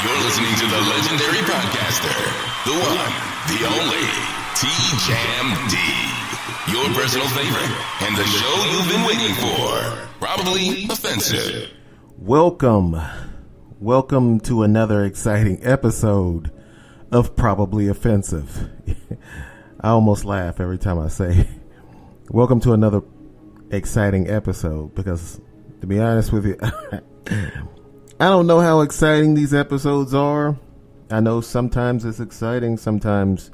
You're listening to the legendary podcaster, the one, the only, T-Jam D. Your personal favorite, and the show you've been waiting for. Probably offensive. Welcome to another exciting episode of Probably Offensive. I almost laugh every time I say welcome to another exciting episode, because to be honest with you, I don't know how exciting these episodes are. I know sometimes it's exciting, sometimes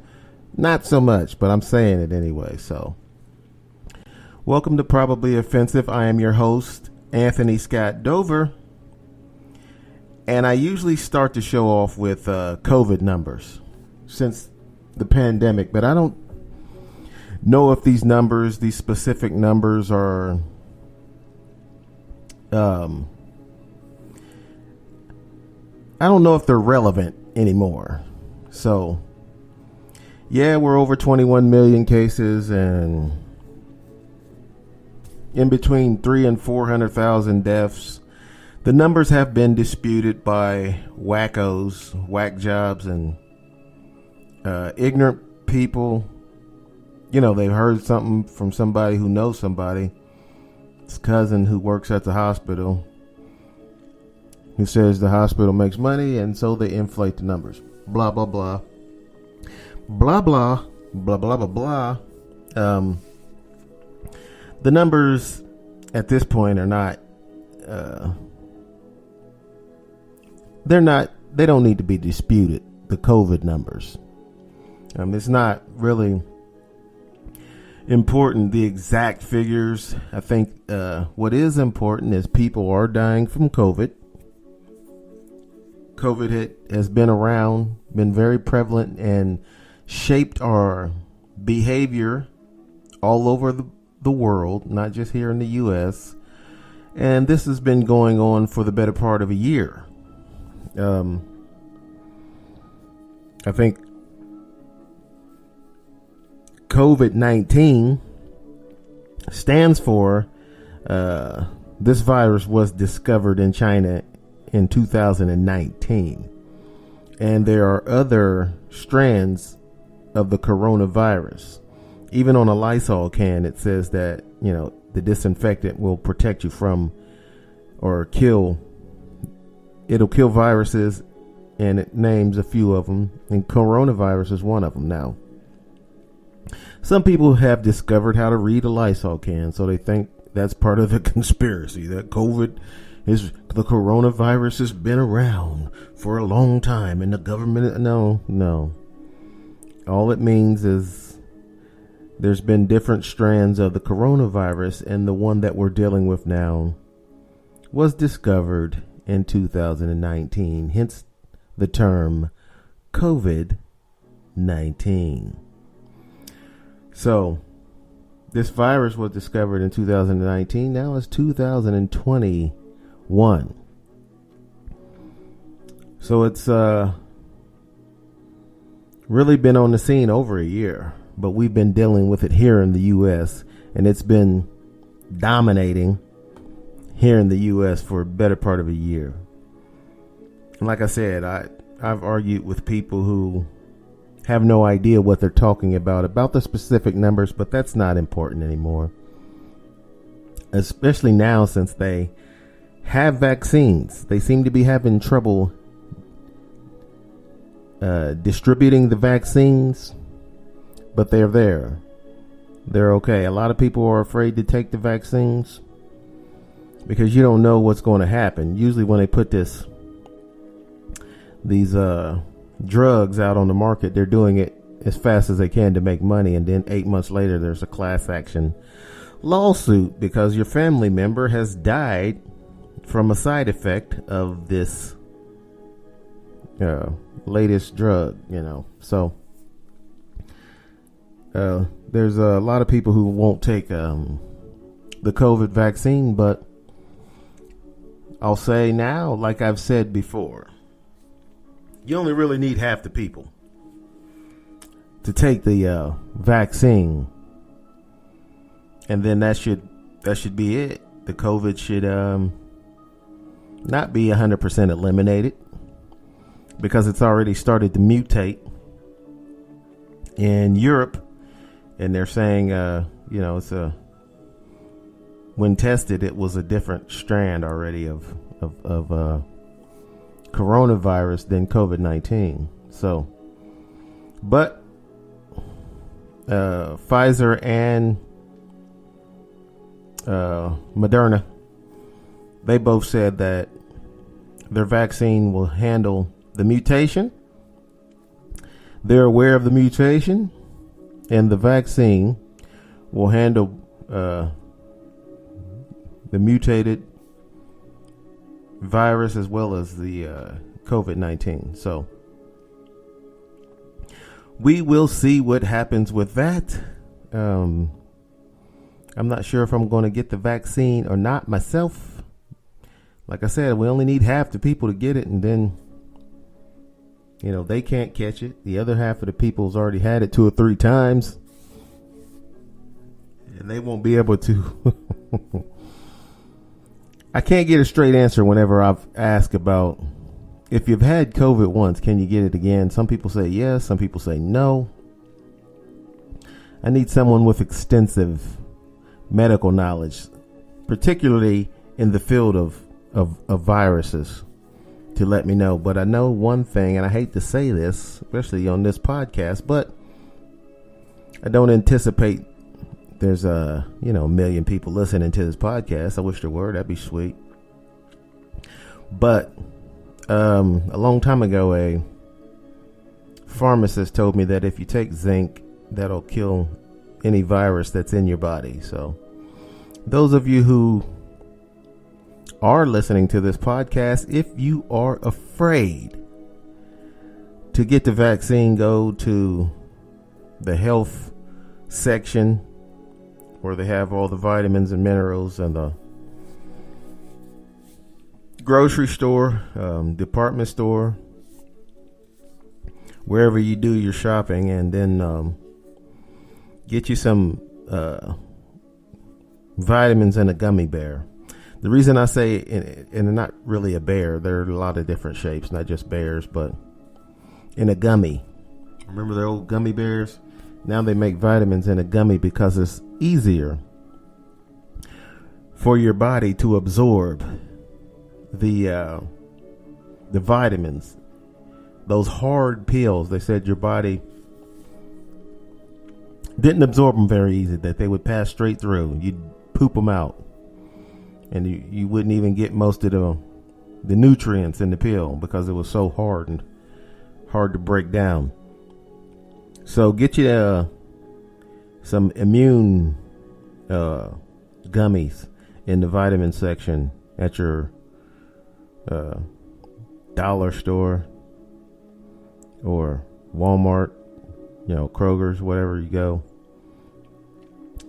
not so much, but I'm saying it anyway. So, welcome to Probably Offensive. I am your host, Anthony Scott Dover. And I usually start the show off with COVID numbers since the pandemic, but I don't know if these specific numbers are I don't know if they're relevant anymore. So, yeah, we're over 21 million cases and in between 300,000 and 400,000 deaths. The numbers have been disputed by wackos, whack jobs, and ignorant people. You know, they've heard something from somebody who knows somebody. His cousin who works at the hospital, who says the hospital makes money, and so they inflate the numbers. Blah, blah, blah. Blah, blah. Blah, blah, blah, blah. The numbers at this point are not, they don't need to be disputed, the COVID numbers. It's not really important, the exact figures. I think what is important is people are dying from COVID. COVID has been around, been very prevalent, and shaped our behavior all over the world, not just here in the U.S. And this has been going on for the better part of a year. I think COVID-19 stands for this virus was discovered in China in 2019, and there are other strands of the coronavirus. Even on a Lysol can, it says that, you know, the disinfectant will protect you from or it'll kill viruses, and it names a few of them, and coronavirus is one of them. Now, some people have discovered how to read a Lysol can, so they think that's part of the conspiracy, that the coronavirus has been around for a long time, and the government, no. All it means is there's been different strands of the coronavirus, and the one that we're dealing with now was discovered in 2019, hence the term COVID-19. So, this virus was discovered in 2019. Now it's 2021. So it's really been on the scene over a year, but we've been dealing with it here in the U.S., and it's been dominating here in the U.S. for a better part of a year. And like I said, I've argued with people who have no idea what they're talking about the specific numbers, but that's not important anymore. Especially now, since they have vaccines. They seem to be having trouble distributing the vaccines, but they're there. They're okay. A lot of people are afraid to take the vaccines because you don't know what's going to happen. Usually when they put these drugs out on the market, they're doing it as fast as they can to make money, and then 8 months later there's a class action lawsuit because your family member has died from a side effect of this latest drug, So there's a lot of people who won't take the COVID vaccine, but I'll say now, like I've said before, you only really need half the people to take the vaccine, and then that should be it. The COVID should not be 100% eliminated, because it's already started to mutate in Europe, and they're saying, when tested, it was a different strand already of coronavirus than COVID-19. So, but Pfizer and Moderna, they both said that their vaccine will handle the mutation. They're aware of the mutation, and the vaccine will handle the mutated virus as well as the COVID-19. So we will see what happens with that. I'm not sure if I'm going to get the vaccine or not myself. Like I said, we only need half the people to get it, and then they can't catch it. The other half of the people's already had it 2 or 3 times, and they won't be able to. I can't get a straight answer whenever I've asked about if you've had COVID once, can you get it again? Some people say yes, some people say no. I need someone with extensive medical knowledge, particularly in the field of viruses, to let me know. But I know one thing, and I hate to say this, especially on this podcast, but I don't anticipate there's a million people listening to this podcast. I wish there were. That'd be sweet. But a long time ago, a pharmacist told me that if you take zinc, that'll kill any virus that's in your body. So those of you who are listening to this podcast, if you are afraid to get the vaccine, go to the health section where they have all the vitamins and minerals, and the grocery store, department store, wherever you do your shopping, and then get you some vitamins and a gummy bear. The reason I say, and they're not really a bear, there are a lot of different shapes, not just bears, but in a gummy. Remember the old gummy bears? Now they make vitamins in a gummy because it's easier for your body to absorb the vitamins. Those hard pills, they said your body didn't absorb them very easy, that they would pass straight through. You'd poop them out, and you wouldn't even get most of the nutrients in the pill because it was so hard and hard to break down. So get you some immune gummies in the vitamin section at your dollar store or Walmart, Kroger's, whatever you go.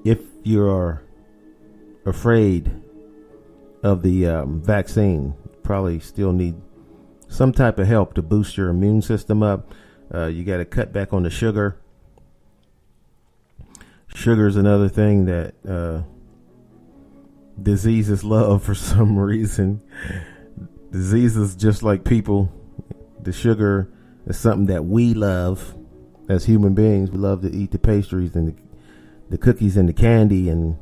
If you're afraid of the vaccine, you probably still need some type of help to boost your immune system up. You got to cut back on the sugar. Sugar is another thing that diseases love for some reason. Diseases, just like people, the sugar is something that we love as human beings. We love to eat the pastries and the cookies and the candy and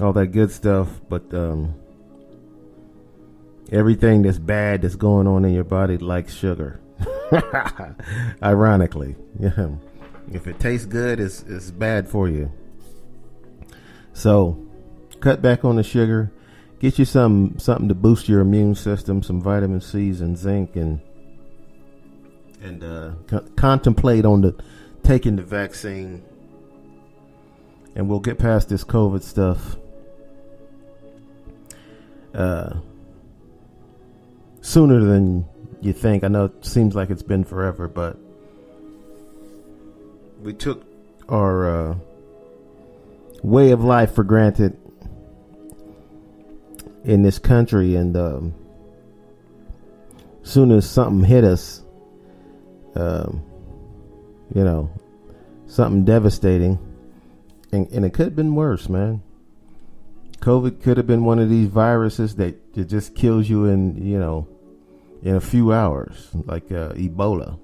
all that good stuff. But everything that's bad that's going on in your body likes sugar. Ironically, yeah. If it tastes good, it's bad for you. So cut back on the sugar. Get you something to boost your immune system, some vitamin C's and zinc, and contemplate on taking the vaccine. And we'll get past this COVID stuff sooner than you think. I know it seems like it's been forever, but we took our way of life for granted in this country, and soon as something hit us, something devastating, and it could have been worse, man. COVID could have been one of these viruses that just kills you in in a few hours, like Ebola.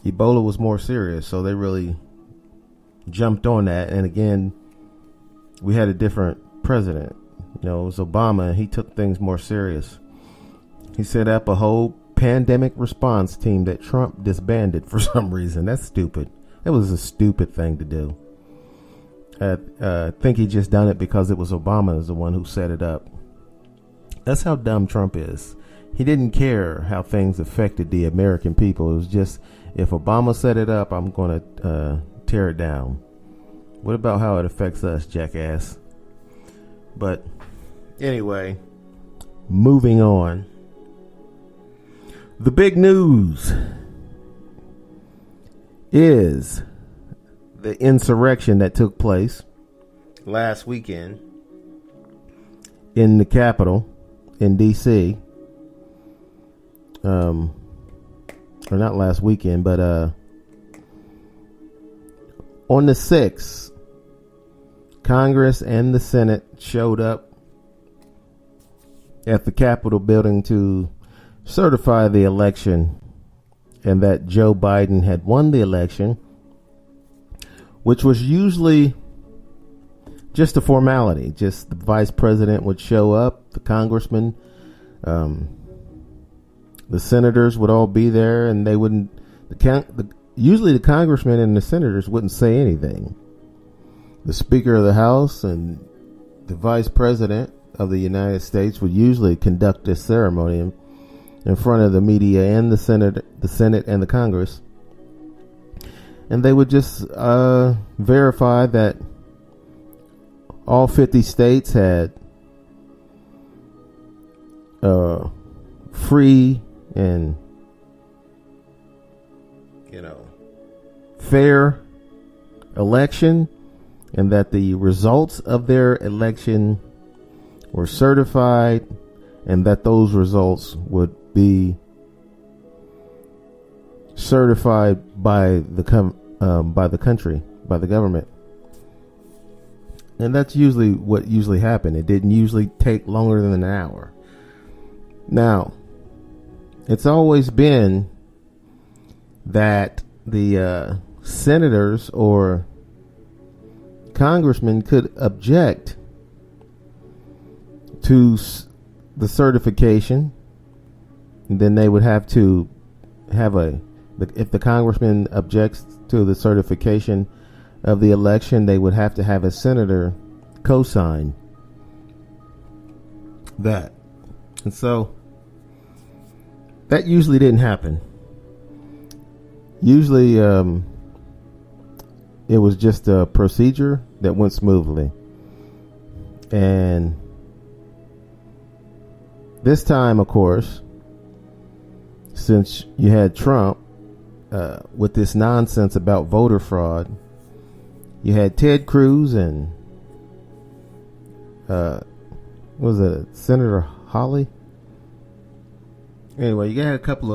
Ebola was more serious, so they really jumped on that. And again, we had a different president. It was Obama, and he took things more serious. He set up a whole pandemic response team that Trump disbanded for some reason. That's stupid. It was a stupid thing to do. I think he just done it because it was Obama is the one who set it up. That's how dumb Trump is. He didn't care how things affected the American people. It was just, if Obama set it up, I'm going to tear it down. What about how it affects us, jackass? But anyway, moving on. The big news is the insurrection that took place last weekend in the Capitol in D.C. Or not last weekend, but on the 6th, Congress and the Senate showed up at the Capitol building to certify the election, and that Joe Biden had won the election, which was usually just a formality. Just the vice president would show up, the congressman, the senators would all be there, and they wouldn't. Usually, the congressmen and the senators wouldn't say anything. The Speaker of the House and the Vice President of the United States would usually conduct this ceremony in front of the media and the Senate and the Congress, and they would just verify that all 50 states had free and fair election, and that the results of their election were certified, and that those results would be certified by the country, by the government. And that's usually what usually happened. It didn't usually take longer than an hour. Now, it's always been that the senators or congressmen could object to the certification, and then they would have to have if the congressman objects to the certification of the election, they would have to have a senator co-sign that. And so that usually didn't happen. Usually it was just a procedure that went smoothly. And this time, of course, since you had Trump with this nonsense about voter fraud, you had Ted Cruz and was it Senator Hawley? Anyway, you had a couple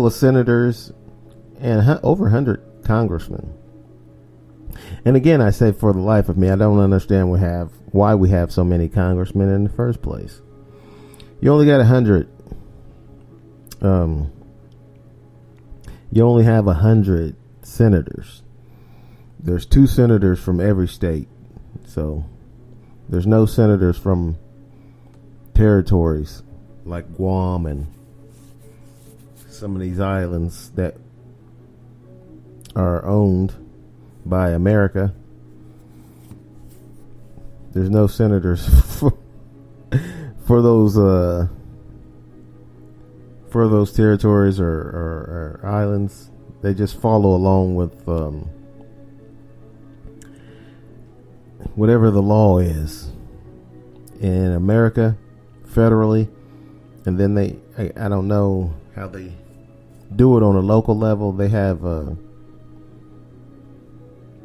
of senators and over 100 congressmen. And again, I say, for the life of me, I don't understand why we have so many congressmen in the first place. You only got 100. You only have 100 senators. There's 2 senators from every state. So there's no senators from territories like Guam and some of these islands that are owned by America. There's no senators for those territories or islands. They just follow along with whatever the law is in America federally, and then I don't know how they do it on a local level. They have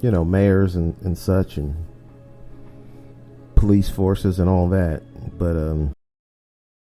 mayors and such, and police forces and all that. But